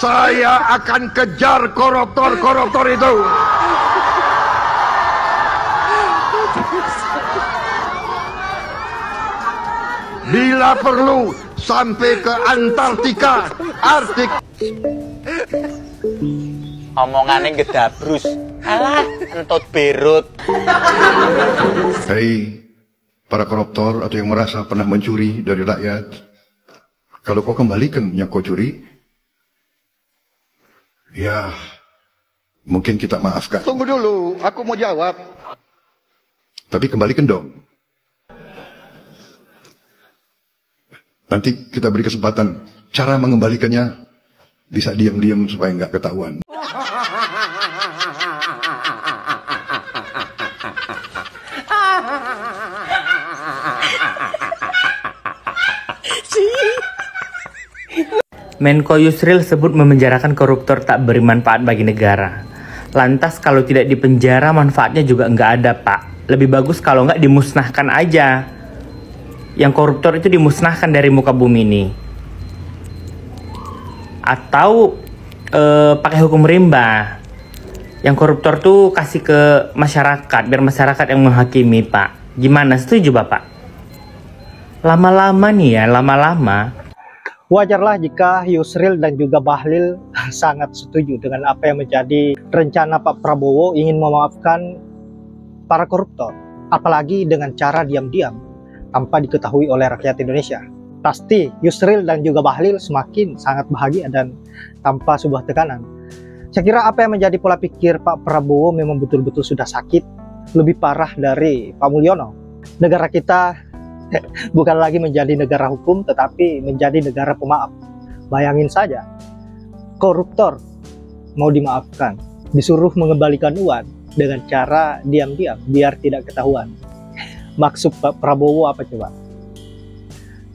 Saya akan kejar koruptor-koruptor itu. Bila perlu sampai ke Antartika, Arktik. Omongannya gedabrus. Alah, entut berut. Hei, para koruptor atau yang merasa pernah mencuri dari rakyat, kalau kau kembalikan yang kau curi, ya mungkin kita maafkan. Tunggu dulu, aku mau jawab. Tapi kembalikan dong. Nanti kita beri kesempatan. Cara mengembalikannya bisa diam-diam supaya nggak ketahuan. Menko Yusril sebut memenjarakan koruptor tak beri manfaat bagi negara. Lantas kalau tidak dipenjara manfaatnya juga nggak ada, Pak. Lebih bagus kalau nggak dimusnahkan aja. Yang koruptor itu dimusnahkan dari muka bumi ini. Atau pakai hukum rimba. Yang koruptor tuh kasih ke masyarakat, biar masyarakat yang menghakimi, Pak. Gimana, setuju Bapak? Lama-lama nih ya, lama-lama. Wajarlah jika Yusril dan juga Bahlil sangat setuju dengan apa yang menjadi rencana Pak Prabowo ingin memaafkan para koruptor. Apalagi dengan cara diam-diam tanpa diketahui oleh rakyat Indonesia. Pasti Yusril dan juga Bahlil semakin sangat bahagia dan tanpa sebuah tekanan. Saya kira apa yang menjadi pola pikir Pak Prabowo memang betul-betul sudah sakit, lebih parah dari Pak Mulyono. Negara kita bukan lagi menjadi negara hukum, tetapi menjadi negara pemaaf. Bayangin saja, koruptor mau dimaafkan, disuruh mengembalikan uang dengan cara diam-diam biar tidak ketahuan. Maksud Pak Prabowo apa coba?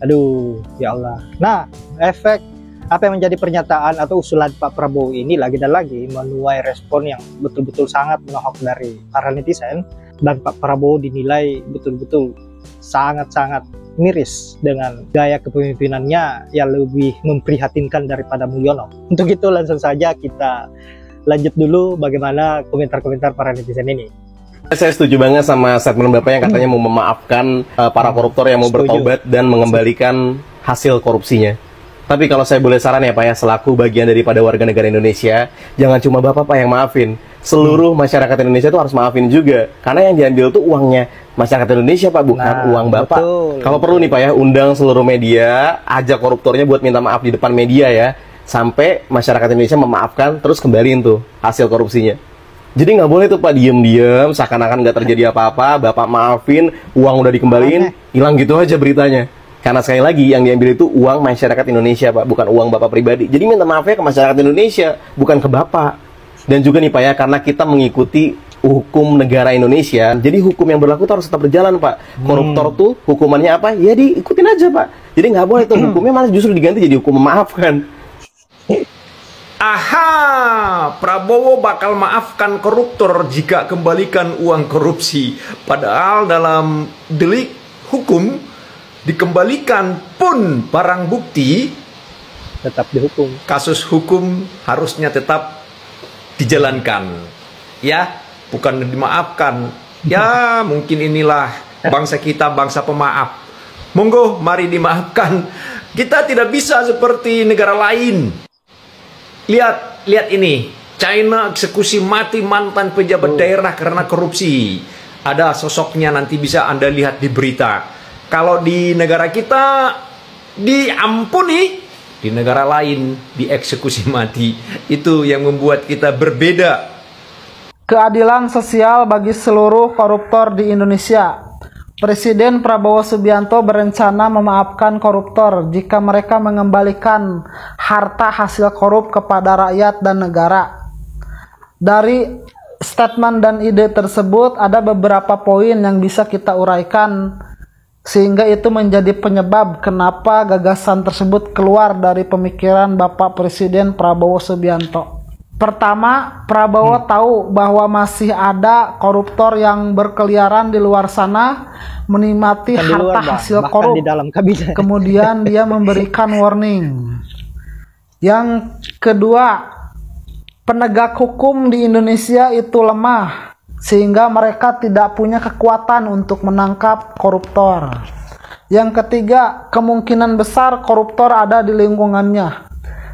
Aduh, ya Allah. Nah, efek apa yang menjadi pernyataan atau usulan Pak Prabowo ini lagi dan lagi menuai respon yang betul-betul sangat menohok dari para netizen, dan Pak Prabowo dinilai betul-betul sangat-sangat miris dengan gaya kepemimpinannya yang lebih memprihatinkan daripada Mulyono. Untuk itu langsung saja kita lanjut dulu bagaimana komentar-komentar para netizen ini. Saya setuju banget sama statement Bapak yang katanya mau memaafkan para koruptor yang mau bertobat dan mengembalikan hasil korupsinya. Tapi kalau saya boleh saran ya Pak ya, selaku bagian daripada warga negara Indonesia, jangan cuma Bapak Pak yang maafin. Seluruh masyarakat Indonesia tuh harus maafin juga. Karena yang diambil tuh uangnya masyarakat Indonesia Pak, bukan uang Bapak. Kalau perlu nih Pak ya, undang seluruh media, ajak koruptornya buat minta maaf di depan media ya. Sampai masyarakat Indonesia memaafkan, terus kembaliin tuh hasil korupsinya. Jadi nggak boleh tuh Pak diem-diem, seakan-akan nggak terjadi apa-apa, Bapak maafin, uang udah dikembaliin, hilang gitu aja beritanya. Karena sekali lagi yang diambil itu uang masyarakat Indonesia Pak, bukan uang Bapak pribadi. Jadi minta maafnya ke masyarakat Indonesia, bukan ke Bapak. Dan juga nih Pak ya, karena kita mengikuti hukum negara Indonesia, jadi hukum yang berlaku harus tetap berjalan Pak. Koruptor tuh hukumannya apa? Ya diikutin aja Pak. Jadi nggak boleh tuh hukumnya malah justru diganti jadi hukum memaafkan. Aha, Prabowo bakal maafkan koruptor jika kembalikan uang korupsi. Padahal dalam delik hukum, dikembalikan pun barang bukti, tetap dihukum. Kasus hukum harusnya tetap dijalankan. Ya, bukan dimaafkan. Ya, mungkin inilah bangsa kita, bangsa pemaaf. Monggo, mari dimaafkan. Kita tidak bisa seperti negara lain. Lihat ini, China eksekusi mati mantan pejabat daerah karena korupsi. Ada sosoknya, nanti bisa Anda lihat di berita. Kalau di negara kita diampuni, di negara lain dieksekusi mati. Itu yang membuat kita berbeda. Keadilan sosial bagi seluruh koruptor di Indonesia. Presiden Prabowo Subianto berencana memaafkan koruptor jika mereka mengembalikan harta hasil korup kepada rakyat dan negara. Dari statement dan ide tersebut ada beberapa poin yang bisa kita uraikan, sehingga itu menjadi penyebab kenapa gagasan tersebut keluar dari pemikiran Bapak Presiden Prabowo Subianto. Pertama, Prabowo tahu bahwa masih ada koruptor yang berkeliaran di luar sana menikmati harta hasil korup. Kemudian dia memberikan warning. Yang kedua, penegak hukum di Indonesia itu lemah, sehingga mereka tidak punya kekuatan untuk menangkap koruptor. Yang ketiga, kemungkinan besar koruptor ada di lingkungannya,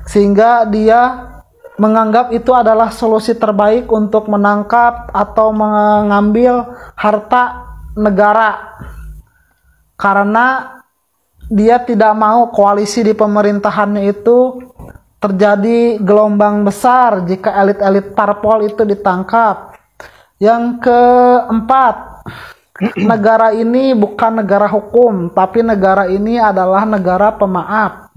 sehingga dia menganggap itu adalah solusi terbaik untuk menangkap atau mengambil harta negara, karena dia tidak mau koalisi di pemerintahannya itu terjadi gelombang besar jika elit-elit parpol itu ditangkap. Yang keempat, negara ini bukan negara hukum, tapi negara ini adalah negara pemaaf.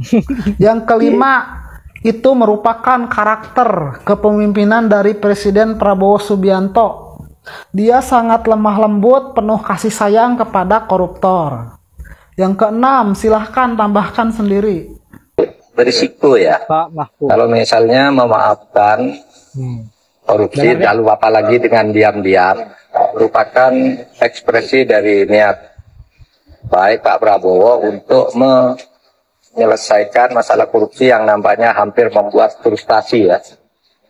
Yang kelima, itu merupakan karakter kepemimpinan dari Presiden Prabowo Subianto. Dia sangat lemah lembut, penuh kasih sayang kepada koruptor. Yang keenam, silahkan tambahkan sendiri. Berisiko ya, Pak Mahfud. kalau misalnya memaafkan korupsi, lalu apalagi dengan diam-diam, merupakan ekspresi dari niat baik Pak Prabowo untuk menyelesaikan masalah korupsi yang nampaknya hampir membuat frustasi ya.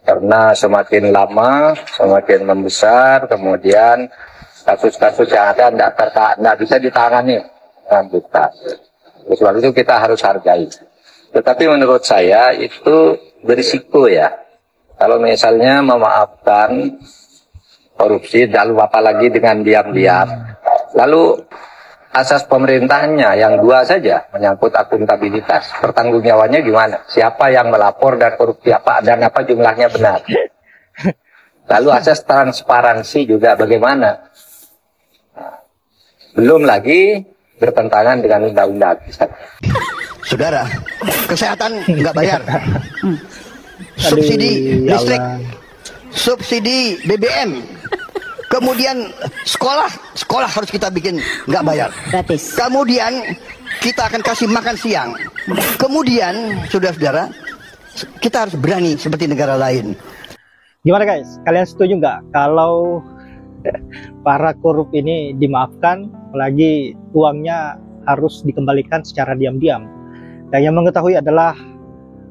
Karena semakin lama, semakin membesar, kemudian kasus-kasus yang ada tidak bisa ditangani dengan tuntas. Sebab itu kita harus hargai. Tetapi menurut saya itu berisiko ya. Kalau misalnya memaafkan korupsi, lalu apalagi dengan diam-diam, lalu asas pemerintahnya yang dua saja, menyangkut akuntabilitas, pertanggungjawabannya gimana? Siapa yang melapor dan korupsi apa, dan apa jumlahnya benar? Lalu asas transparansi juga bagaimana? Belum lagi bertentangan dengan undang-undang. Saudara, kesehatan nggak bayar, subsidi listrik, subsidi BBM, kemudian sekolah harus kita bikin nggak bayar, gratis. Kemudian kita akan kasih makan siang. Kemudian, saudara-saudara, kita harus berani seperti negara lain. Gimana guys? Kalian setuju nggak kalau para korup ini dimaafkan, apalagi uangnya harus dikembalikan secara diam-diam? Dan yang mengetahui adalah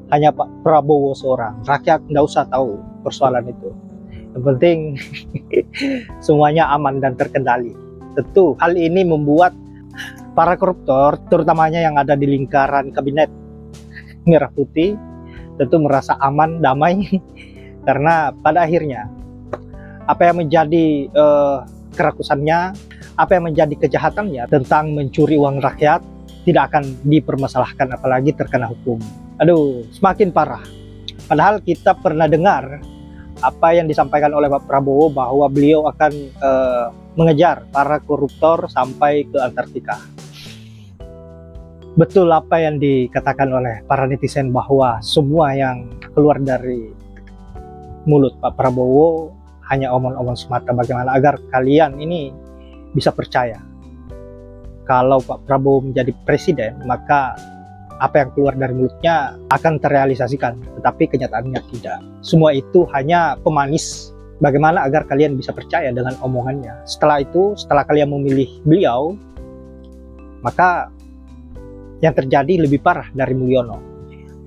hanya Pak Prabowo seorang. Rakyat nggak usah tahu persoalan itu. Yang penting semuanya aman dan terkendali. Tentu hal ini membuat para koruptor, terutamanya yang ada di lingkaran kabinet merah putih, tentu merasa aman, damai, karena pada akhirnya apa yang menjadi kerakusannya, apa yang menjadi kejahatannya tentang mencuri uang rakyat tidak akan dipermasalahkan, apalagi terkena hukum. Aduh, semakin parah. Padahal kita pernah dengar apa yang disampaikan oleh Pak Prabowo bahwa beliau akan mengejar para koruptor sampai ke Antartika. Betul apa yang dikatakan oleh para netizen bahwa semua yang keluar dari mulut Pak Prabowo hanya omong-omong semata. Bagaimana agar kalian ini bisa percaya kalau Pak Prabowo menjadi presiden, maka apa yang keluar dari mulutnya akan terrealisasikan, tetapi kenyataannya tidak. Semua itu hanya pemanis. Bagaimana agar kalian bisa percaya dengan omongannya? Setelah itu, setelah kalian memilih beliau, maka yang terjadi lebih parah dari Mulyono.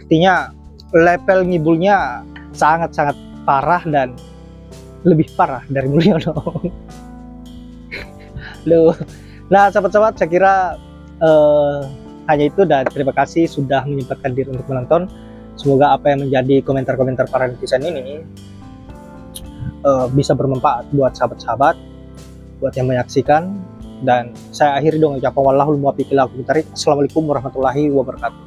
Artinya level ngibulnya sangat-sangat parah dan lebih parah dari Mulyono. Loh. Nah, sahabat-sahabat, saya kira hanya itu, dan terima kasih sudah menyempatkan diri untuk menonton. Semoga apa yang menjadi komentar-komentar para netizen ini bisa bermanfaat buat sahabat-sahabat, buat yang menyaksikan. Dan saya akhiri dengan ucapan wallahul muwaffiq ila aqwamit thoriq. Assalamualaikum warahmatullahi wabarakatuh.